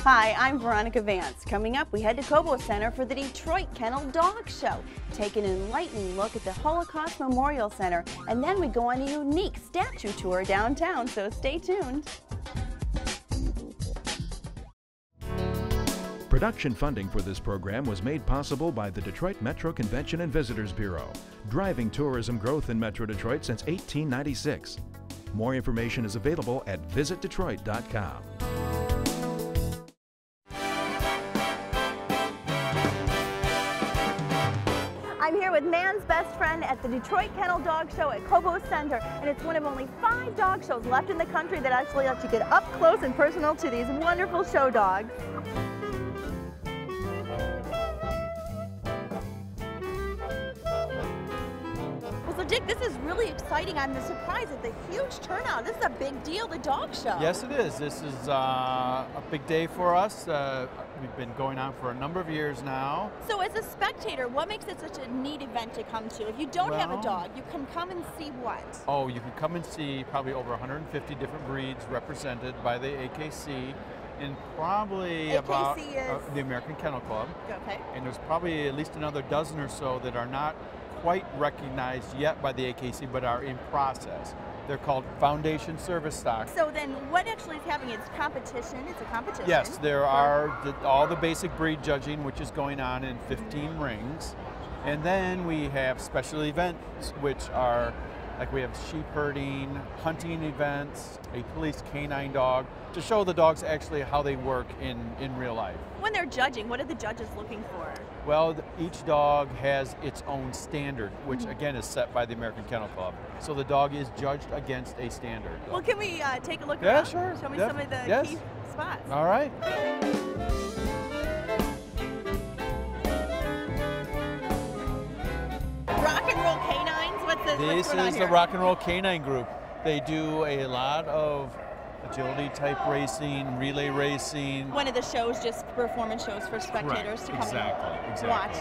Hi, I'm Veronica Vance. Coming up, we head to Cobo Center for the Detroit Kennel Dog Show. Take an enlightening look at the Holocaust Memorial Center, and then we go on a unique statue tour downtown, so stay tuned. Production funding for this program was made possible by the Detroit Metro Convention and Visitors Bureau, driving tourism growth in Metro Detroit since 1896. More information is available at visitdetroit.com. I'm here with man's best friend at the Detroit Kennel Dog Show at Cobo Center, and it's one of only 5 dog shows left in the country that actually let you get up close and personal to these wonderful show dogs. So Dick, this is really exciting. I'm surprised at the huge turnout. This is a big deal, the dog show. Yes, it is. This is a big day for us. We've been going on for a number of years now. So as a spectator, what makes it such a neat event to come to? If you don't have a dog, you can come and see what? Oh, you can come and see probably over 150 different breeds represented by the AKC. And probably AKC about is? The American Kennel Club. Okay. And there's probably at least another dozen or so that are not quite recognized yet by the AKC, but are in process. They're called Foundation Service Stock. So then what actually is happening? It's competition, it's a competition. Yes, there are all the basic breed judging, which is going on in 15 rings. And then we have special events, which are, like we have sheep herding, hunting events, a police canine dog, to show the dogs actually how they work in real life. When they're judging, what are the judges looking for? Well, each dog has its own standard, which again is set by the American Kennel Club. So the dog is judged against a standard. Well, can we take a look around? Yeah, sure. Show me some of the key spots. All right. Rock and Roll Canines? What's going on This is here? the Rock and Roll Canine Group. They do a lot of agility type racing, relay racing. One of the shows, just performance shows for spectators to come and watch.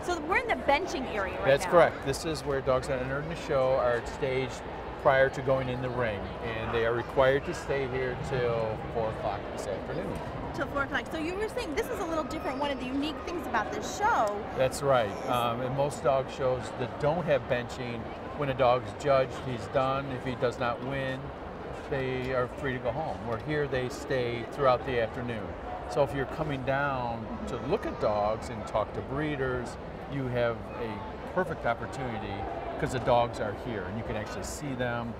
So we're in the benching area right now. That's correct. This is where dogs that enter in the show are staged prior to going in the ring, and they are required to stay here till 4 o'clock this afternoon. Till 4 o'clock. So you were saying this is a little different. One of the unique things about this show. That's right. In most dog shows that don't have benching, when a dog's judged, he's done. If he does not win, they are free to go home. Where here they stay throughout the afternoon. So if you're coming down to look at dogs and talk to breeders, you have a perfect opportunity because the dogs are here and you can actually see them,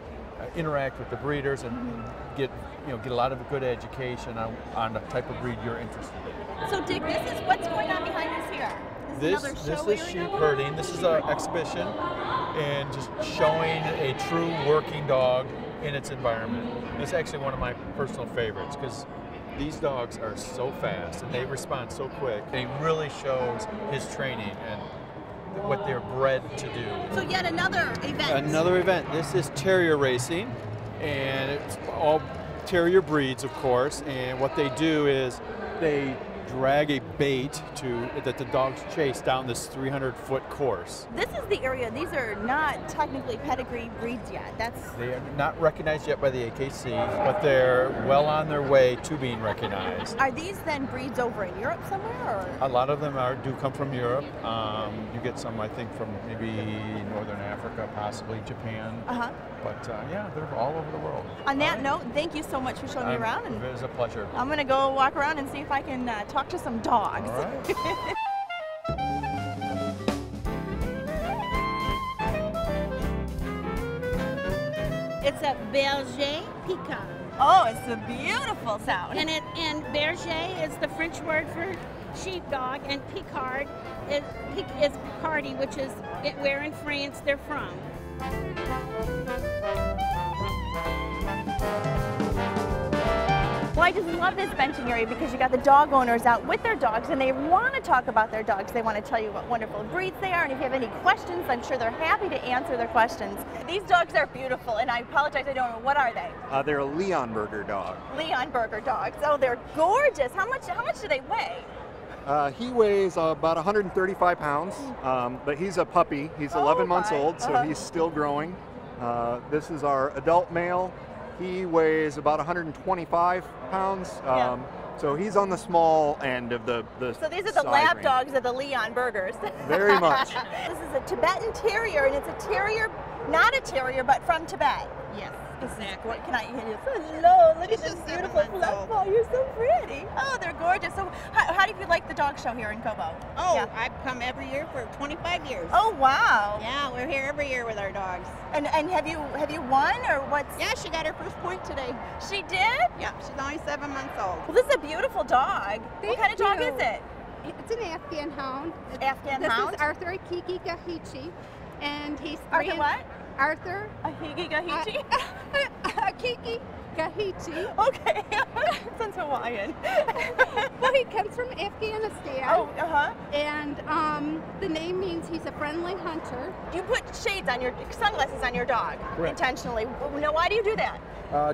interact with the breeders, and get a lot of good education on the type of breed you're interested in. So Dick, this is what's going on behind us here. This is sheep herding. This is an exhibition and just showing a true working dog in its environment. It's actually one of my personal favorites because these dogs are so fast and they respond so quick. It really shows his training and what they're bred to do. So yet another event. Another event. This is terrier racing, and it's all terrier breeds, of course. And what they do is they drag a bait that the dogs chase down this 300-foot course. This is the area. These are not technically pedigree breeds yet. They are not recognized yet by the AKC, but they're well on their way to being recognized. Are these then breeds over in Europe somewhere? Or? A lot of them do come from Europe. You get some, I think, from maybe Northern Africa, possibly Japan. But yeah, they're all over the world. On that note, thank you so much for showing me around. And it was a pleasure. I'm going to go walk around and see if I can talk to some dogs. All right. It's a Berger Picard. Oh, it's a beautiful sound. And Berger is the French word for sheepdog, and Picard is Picardy, which is where in France they're from. Well, I just love this benching area because you got the dog owners out with their dogs and they want to talk about their dogs. They want to tell you what wonderful breeds they are, and if you have any questions, I'm sure they're happy to answer their questions. These dogs are beautiful, and I apologize, I don't know. What are they? They're a Leonberger dog. Leonberger dogs. Oh, they're gorgeous. How much do they weigh? He weighs about 135 pounds, but he's a puppy. He's 11 months old, so he's still growing. This is our adult male. He weighs about 125 pounds. So he's on the small end of the So these are the lap range. Dogs of the Leonbergers. Very much. This is a Tibetan Terrier, and it's a terrier, not a terrier, but from Tibet. Yes. Exactly. What can I hear? Hello, look at this beautiful fluff ball. You're so pretty. Oh, they're gorgeous. So how do you like the dog show here in Cobo? Oh, yeah. I've come every year for 25 years. Oh, wow. Yeah, we're here every year with our dogs. And have you won, or what's? Yeah, she got her first point today. She did? Yeah, she's only 7 months old. Well, this is a beautiful dog. What kind of dog is it? It's an Afghan hound. Afghan hound? This is Arthur Akiki Gahichi, and he's Arthur what? Arthur Akiki Gahichi? Akiki Gahichi. Okay, sounds Hawaiian. Well, he comes from Afghanistan. Oh, And the name means he's a friendly hunter. You put shades on your sunglasses on your dog. Correct. Intentionally. Now, why do you do that?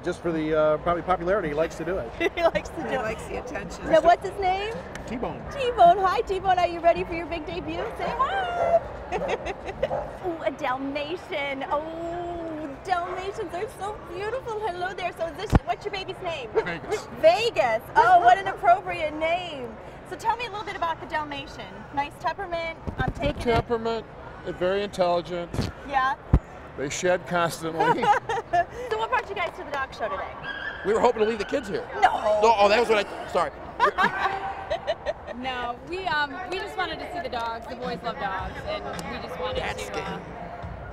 Just for the probably popularity, he likes to do it. He likes to do it. He likes the attention. Now, what's his name? T-Bone. T-Bone. Hi, T-Bone. Are you ready for your big debut? Say hi. Ooh, a Dalmatian. Oh, Dalmatians are so beautiful. Hello there. So what's your baby's name? Vegas. Vegas. Oh, what an appropriate name. So tell me a little bit about the Dalmatian. Nice temperament. I'm taking it. Temperament, very intelligent. Yeah. They shed constantly. So what brought you guys to the dog show today? We were hoping to leave the kids here. No. Oh, that was what I. Sorry. No, we just wanted to see the dogs. The boys love dogs, and we just wanted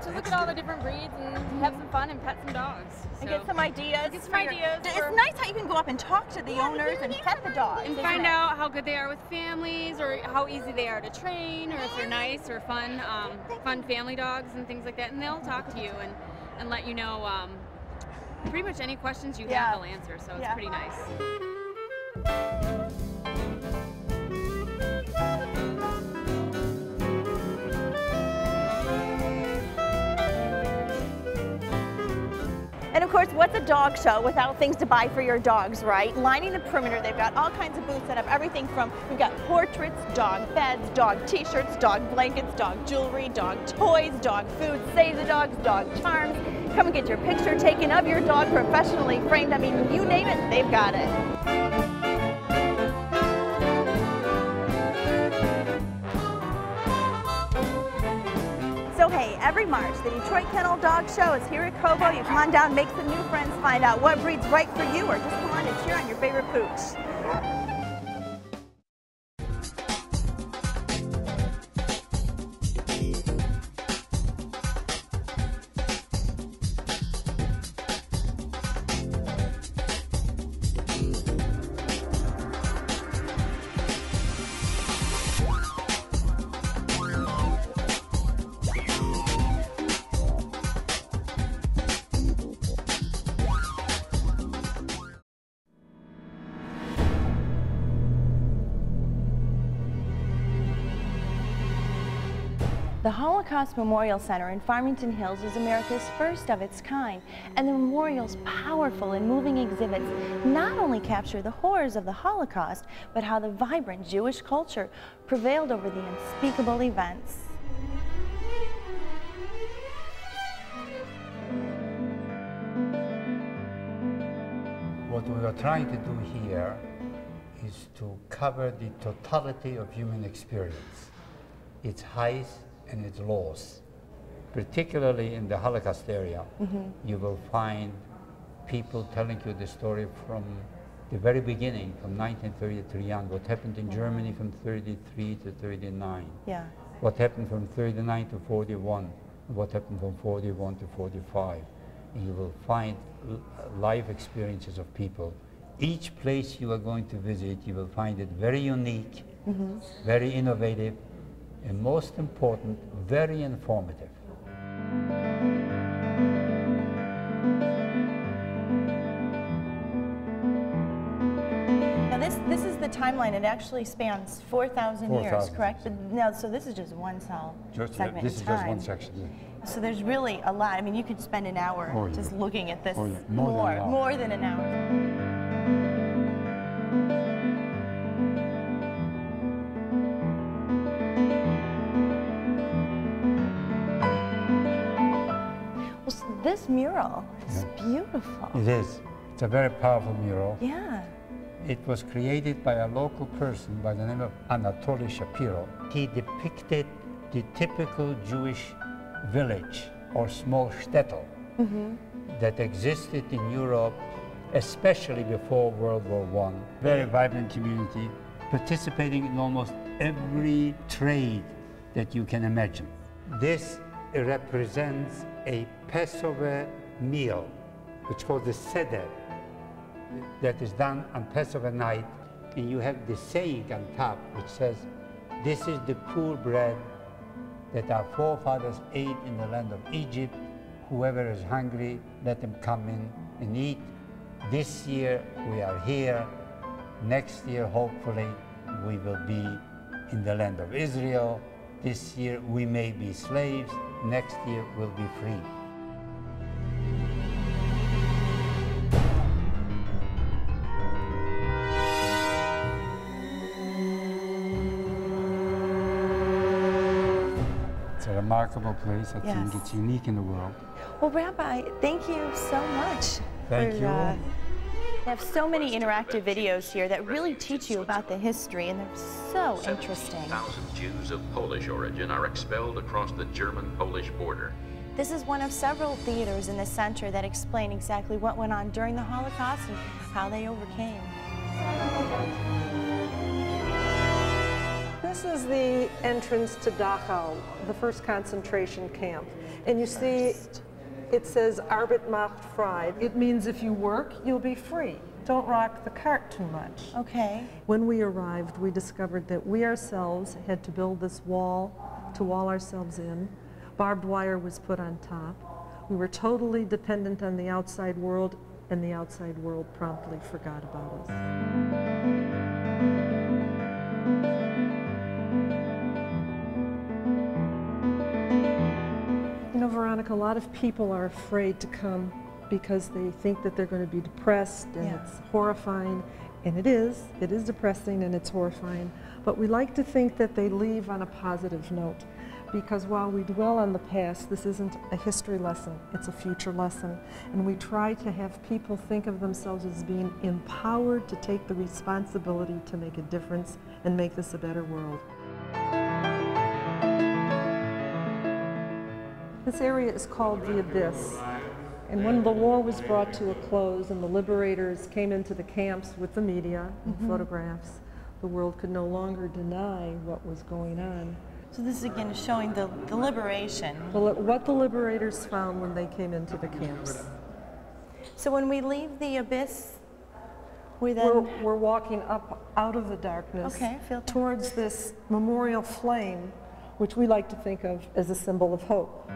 to look at all the different breeds and have some fun and pet some dogs. And get some ideas. Get some ideas. It's nice how you can go up and talk to the owners and pet the dogs. And find out how good they are with families, or how easy they are to train, or if they're nice or fun, fun family dogs and things like that. And they'll talk to you and let you know pretty much any questions you have, they'll answer. So it's pretty nice. And of course, what's a dog show without things to buy for your dogs, right? Lining the perimeter, they've got all kinds of booths set up, everything from, we've got portraits, dog beds, dog t-shirts, dog blankets, dog jewelry, dog toys, dog food, save the dogs, dog charms. Come and get your picture taken of your dog professionally framed. I mean, you name it, they've got it. So hey, every March, the Detroit Kennel Dog Show is here at Cobo. You come on down, make some new friends, find out what breed's right for you, or just come on and cheer on your favorite pooch. The Holocaust Memorial Center in Farmington Hills is America's first of its kind, and the memorial's powerful and moving exhibits not only capture the horrors of the Holocaust, but how the vibrant Jewish culture prevailed over the unspeakable events. What we are trying to do here is to cover the totality of human experience, its highs and its lows. Particularly in the Holocaust area, you will find people telling you the story from the very beginning, from 1933 on, what happened in Germany from 33 to 39, what happened from 39 to 41, what happened from 41 to 45. And you will find life experiences of people. Each place you are going to visit, you will find it very unique, very innovative, and most important, very informative. this is the timeline. It actually spans 4,000 years, 4,000 correct? But no, so this is just one cell segment This is in just time. one section. Yeah. So there's really a lot. I mean, you could spend an hour Oh, yeah. just looking at this. Oh, yeah. More than an hour. More than an hour. This mural is beautiful. It is. It's a very powerful mural. Yeah. It was created by a local person by the name of Anatoly Shapiro. He depicted the typical Jewish village or small shtetl that existed in Europe, especially before World War I. Very vibrant community, participating in almost every trade that you can imagine. This represents a Passover meal, which is called the Seder, that is done on Passover night, and you have the saying on top, which says, "This is the poor bread that our forefathers ate in the land of Egypt. Whoever is hungry, let them come in and eat. This year we are here. Next year, hopefully, we will be in the land of Israel. This year we may be slaves. Next year we'll be free." It's a remarkable place. I think it's unique in the world. Well, Rabbi, thank you so much. Thank you. They have so many interactive videos here that really teach you about the history, and they're so interesting. 17,000 Jews of Polish origin are expelled across the German-Polish border. This is one of several theaters in the center that explain exactly what went on during the Holocaust and how they overcame. This is the entrance to Dachau, the first concentration camp. And you see, it says Arbeit macht frei. It means if you work, you'll be free. Don't rock the cart too much. Okay. When we arrived, we discovered that we ourselves had to build this wall to wall ourselves in. Barbed wire was put on top. We were totally dependent on the outside world, and the outside world promptly forgot about us. You know, Veronica, a lot of people are afraid to come because they think that they're going to be depressed, and it's horrifying, and it is depressing and it's horrifying, but we like to think that they leave on a positive note, because while we dwell on the past, this isn't a history lesson, it's a future lesson, and we try to have people think of themselves as being empowered to take the responsibility to make a difference and make this a better world. This area is called the Abyss, and when the war was brought to a close and the liberators came into the camps with the media and photographs, the world could no longer deny what was going on. So this is again showing the liberation. What the liberators found when they came into the camps. So when we leave the Abyss, we're walking up out of the darkness towards this memorial flame, which we like to think of as a symbol of hope.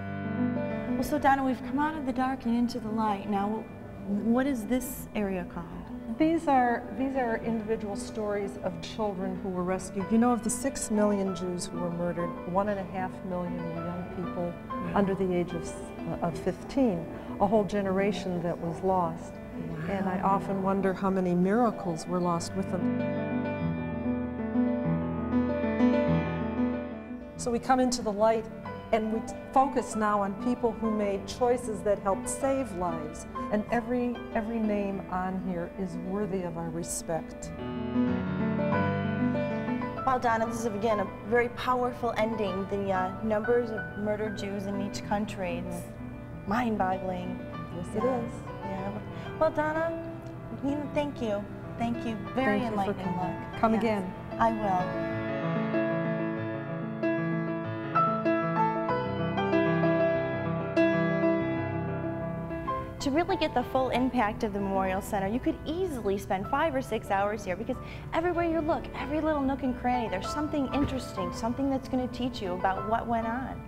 Well, so Donna, we've come out of the dark and into the light. Now, what is this area called? These are individual stories of children who were rescued. You know, of the 6 million Jews who were murdered, 1.5 million were young people under the age of 15, a whole generation that was lost. Wow. And I often wonder how many miracles were lost with them. So we come into the light, and we focus now on people who made choices that helped save lives. And every name on here is worthy of our respect. Well, Donna, this is again a very powerful ending. The numbers of murdered Jews in each country, it's mind-boggling. Yes, it is. Yeah. Well, Donna, thank you. Thank you. Very enlightening look. Come again. I will. To really get the full impact of the Memorial Center, you could easily spend 5 or 6 hours here, because everywhere you look, every little nook and cranny, there's something interesting, something that's going to teach you about what went on.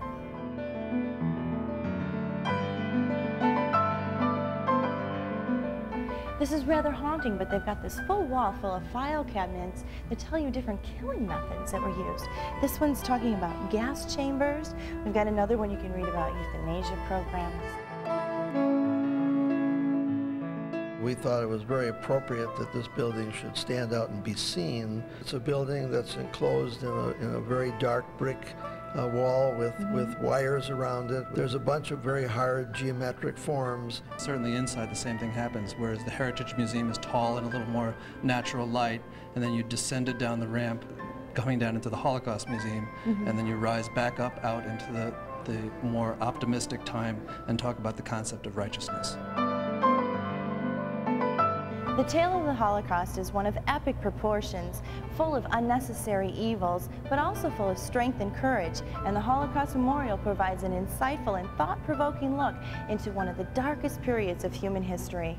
This is rather haunting, but they've got this full wall full of file cabinets that tell you different killing methods that were used. This one's talking about gas chambers. We've got another one you can read about euthanasia programs. We thought it was very appropriate that this building should stand out and be seen. It's a building that's enclosed in a very dark brick wall with wires around it. There's a bunch of very hard geometric forms. Certainly inside the same thing happens, whereas the Heritage Museum is tall and a little more natural light, and then you descended down the ramp going down into the Holocaust Museum, and then you rise back up out into the more optimistic time and talk about the concept of righteousness. The tale of the Holocaust is one of epic proportions, full of unnecessary evils, but also full of strength and courage, and the Holocaust Memorial provides an insightful and thought-provoking look into one of the darkest periods of human history.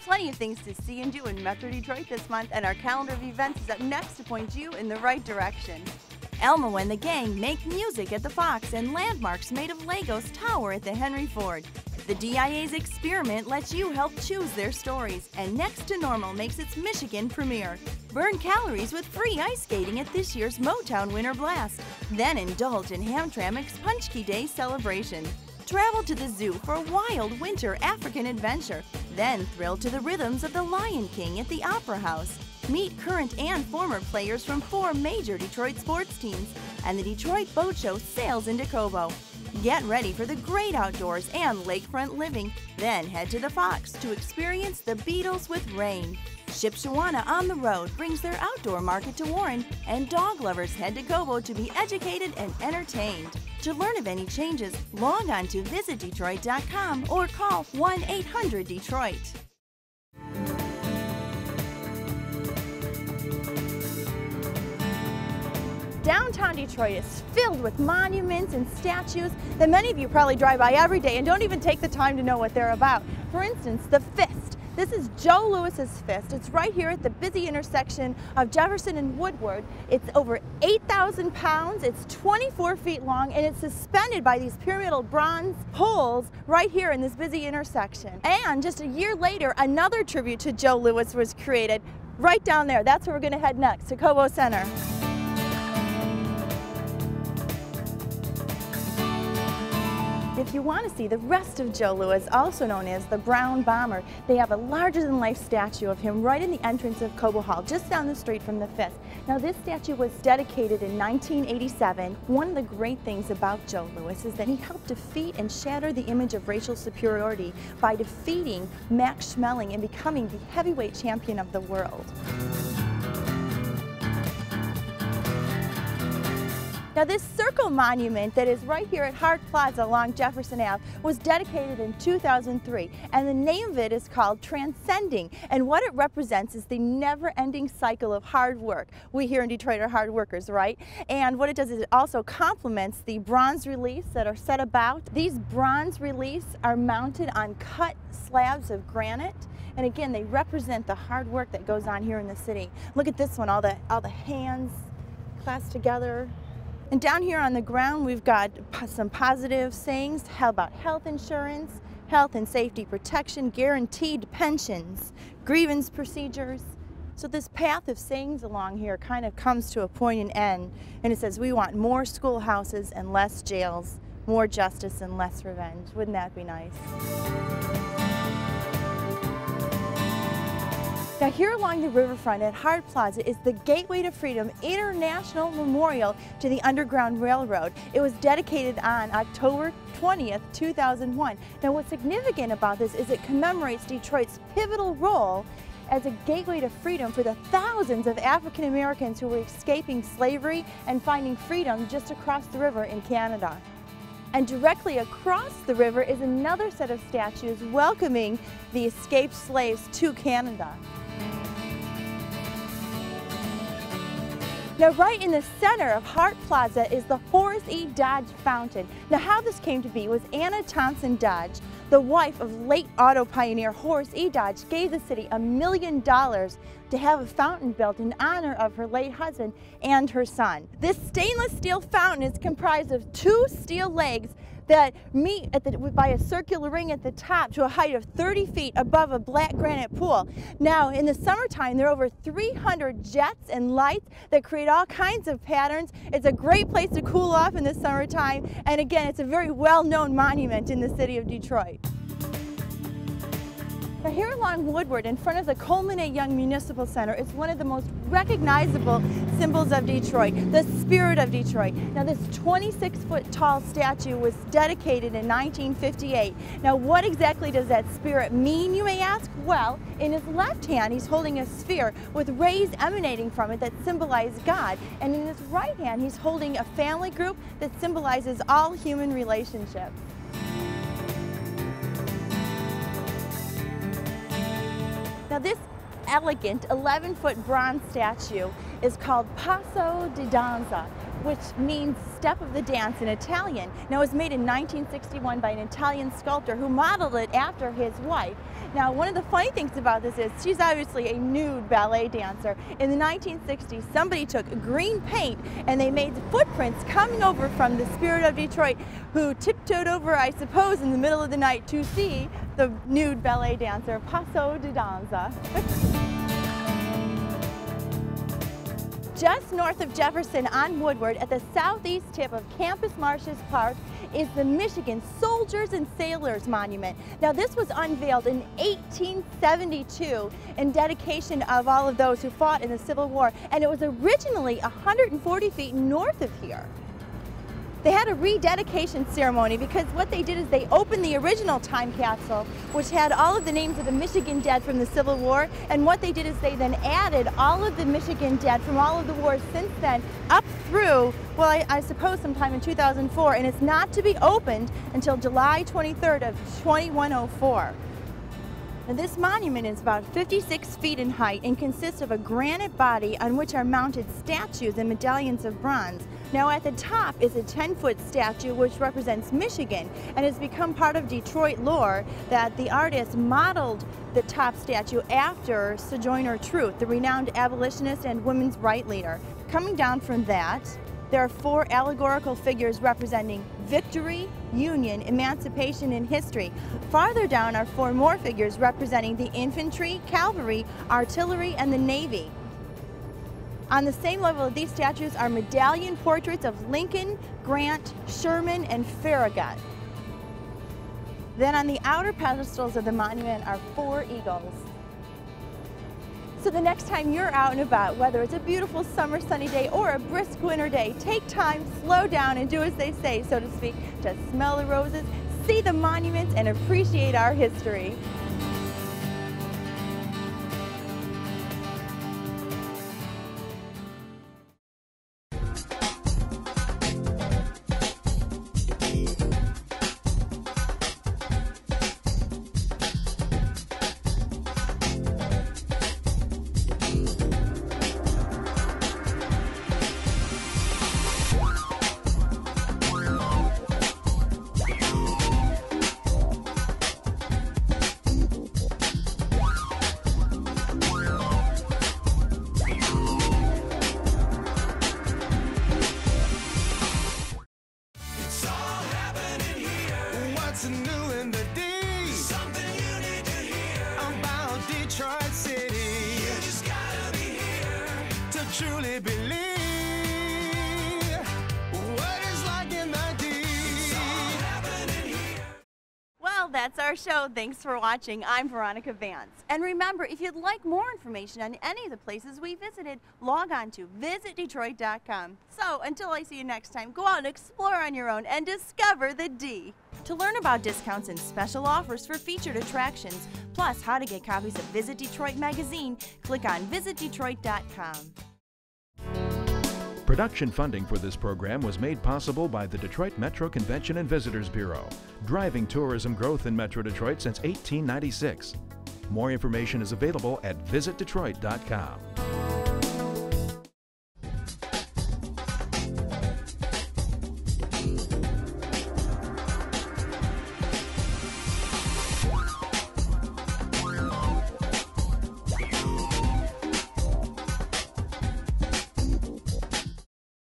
Plenty of things to see and do in Metro Detroit this month, and our calendar of events is up next to point you in the right direction. Elmo and the gang make music at the Fox, and landmarks made of Legos tower at the Henry Ford. The DIA's Experiment lets you help choose their stories, and Next to Normal makes its Michigan premiere. Burn calories with free ice skating at this year's Motown Winter Blast. Then indulge in Hamtramck's Punch Key Day celebration. Travel to the zoo for a wild winter African adventure. Then thrill to the rhythms of the Lion King at the Opera House. Meet current and former players from 4 major Detroit sports teams. And the Detroit Boat Show sails into Cobo. Get ready for the great outdoors and lakefront living. Then head to the Fox to experience the Beatles with rain. Shipshewana on the Road brings their outdoor market to Warren, and dog lovers head to Cobo to be educated and entertained. To learn of any changes, log on to visitdetroit.com or call 1-800-DETROIT. Downtown Detroit is filled with monuments and statues that many of you probably drive by every day and don't even take the time to know what they're about. For instance, the Fist. This is Joe Louis's Fist. It's right here at the busy intersection of Jefferson and Woodward. It's over 8,000 pounds, it's 24 feet long, and it's suspended by these pyramidal bronze poles right here in this busy intersection. And just a year later, another tribute to Joe Louis was created right down there. That's where we're going to head next, to Cobo Center. If you want to see the rest of Joe Louis, also known as the Brown Bomber, they have a larger-than-life statue of him right in the entrance of Cobo Hall, just down the street from the Fist. Now, this statue was dedicated in 1987. One of the great things about Joe Louis is that he helped defeat and shatter the image of racial superiority by defeating Max Schmeling and becoming the heavyweight champion of the world. Now, this circle monument that is right here at Hart Plaza along Jefferson Ave was dedicated in 2003, and the name of it is called Transcending, and what it represents is the never-ending cycle of hard work. We here in Detroit are hard workers, right? And what it does is it also complements the bronze reliefs that are set about. These bronze reliefs are mounted on cut slabs of granite, and again, they represent the hard work that goes on here in the city. Look at this one, all the hands clasped together. And down here on the ground, we've got some positive sayings about health insurance, health and safety protection, guaranteed pensions, grievance procedures. So this path of sayings along here kind of comes to a point and end, and it says we want more schoolhouses and less jails, more justice and less revenge. Wouldn't that be nice? Now, here along the riverfront at Hart Plaza is the Gateway to Freedom International Memorial to the Underground Railroad. It was dedicated on October 20th, 2001. Now, what's significant about this is it commemorates Detroit's pivotal role as a gateway to freedom for the thousands of African Americans who were escaping slavery and finding freedom just across the river in Canada. And directly across the river is another set of statues welcoming the escaped slaves to Canada. Now, right in the center of Hart Plaza is the Horace E. Dodge Fountain. Now, how this came to be was Anna Thompson Dodge, the wife of late auto pioneer Horace E. Dodge, gave the city $1 million to have a fountain built in honor of her late husband and her son. This stainless steel fountain is comprised of 2 steel legs that meet by a circular ring at the top to a height of 30 feet above a black granite pool. Now, in the summertime, there are over 300 jets and lights that create all kinds of patterns. It's a great place to cool off in the summertime, and again, it's a very well-known monument in the city of Detroit. Now, here along Woodward, in front of the Coleman A. Young Municipal Center, is one of the most recognizable symbols of Detroit, the spirit of Detroit. Now, this 26-foot tall statue was dedicated in 1958. Now, what exactly does that spirit mean, you may ask? Well, in his left hand, he's holding a sphere with rays emanating from it that symbolize God, and in his right hand, he's holding a family group that symbolizes all human relationships. Now, this elegant 11-foot bronze statue is called Passo di Danza, which means step of the dance in Italian. Now, it was made in 1961 by an Italian sculptor who modeled it after his wife. Now, one of the funny things about this is she's obviously a nude ballet dancer. In the 1960s, somebody took green paint and they made footprints coming over from the spirit of Detroit, who tiptoed over, I suppose, in the middle of the night to see the nude ballet dancer, Passo di Danza. Just north of Jefferson on Woodward, at the southeast tip of Campus Martius Park, is the Michigan Soldiers and Sailors Monument. Now, this was unveiled in 1872 in dedication of all of those who fought in the Civil War, and it was originally 140 feet north of here. They had a rededication ceremony because what they did is they opened the original time capsule, which had all of the names of the Michigan dead from the Civil War, and what they did is they then added all of the Michigan dead from all of the wars since then up through, well, I suppose sometime in 2004, and it's not to be opened until July 23rd of 2104. Now, this monument is about 56 feet in height and consists of a granite body on which are mounted statues and medallions of bronze. Now, at the top is a 10-foot statue which represents Michigan, and has become part of Detroit lore that the artist modeled the top statue after Sojourner Truth, the renowned abolitionist and women's rights leader. Coming down from that, there are 4 allegorical figures representing victory, union, emancipation, and history. Farther down are 4 more figures representing the infantry, cavalry, artillery, and the Navy. On the same level of these statues are medallion portraits of Lincoln, Grant, Sherman, and Farragut. Then on the outer pedestals of the monument are 4 eagles. So the next time you're out and about, whether it's a beautiful summer sunny day or a brisk winter day, take time, slow down, and do as they say, so to speak, to smell the roses, see the monuments, and appreciate our history. Truly believe what is like in the deep. It's all happening here. Well, that's our show. Thanks for watching. I'm Veronica Vance. And remember, if you'd like more information on any of the places we visited, log on to visitdetroit.com. So until I see you next time, go out and explore on your own and discover the D. To learn about discounts and special offers for featured attractions, plus how to get copies of Visit Detroit magazine, click on visitdetroit.com. Production funding for this program was made possible by the Detroit Metro Convention and Visitors Bureau, driving tourism growth in Metro Detroit since 1896. More information is available at visitdetroit.com.